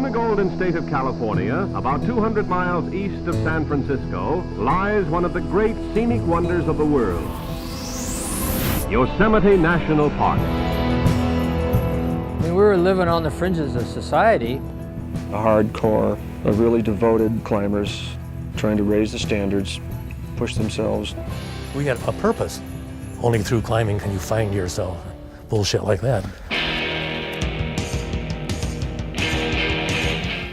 the Golden State of California, about 200 miles east of San Francisco, lies one of the great scenic wonders of the world, Yosemite National Park. I mean, we were living on the fringes of society. A hardcore, a really devoted climbers trying to raise the standards, push themselves. We had a purpose. Only through climbing can you find yourself. Bullshit like that.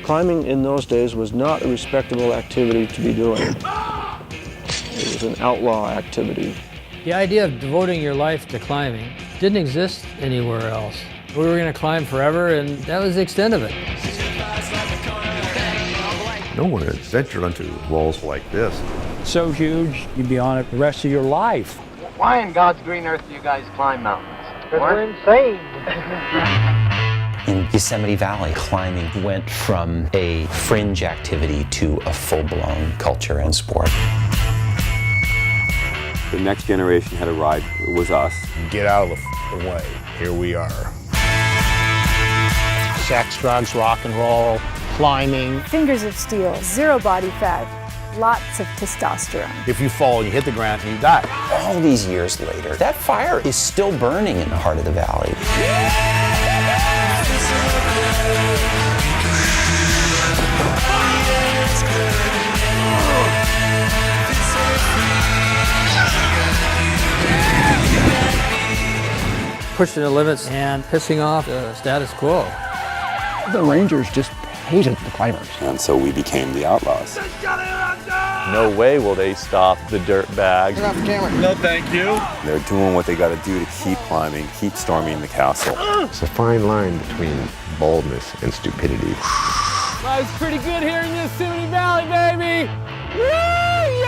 Climbing in those days was not a respectable activity to be doing. It was an outlaw activity. The idea of devoting your life to climbing didn't exist anywhere else. We were going to climb forever, and that was the extent of it. No one has ventured onto walls like this. So huge, you'd be on it the rest of your life. Why in God's green earth do you guys climb mountains? Because we're insane. In Yosemite Valley, climbing went from a fringe activity to a full-blown culture and sport. The next generation had a ride. It was us. Get out of the way. Here we are. Sex, drugs, rock and roll, climbing. Fingers of steel, zero body fat, lots of testosterone. If you fall, you hit the ground and you die. All these years later, that fire is still burning in the heart of the valley. Pushing the limits and pissing off the status quo. The Rangers just hated the climbers. And so we became the outlaws. No way will they stop the dirt bags. No, thank you. They're doing what they got to do to keep climbing, keep storming the castle. It's a fine line between boldness and stupidity. Life's pretty good here in Yosemite Valley, baby! Woo!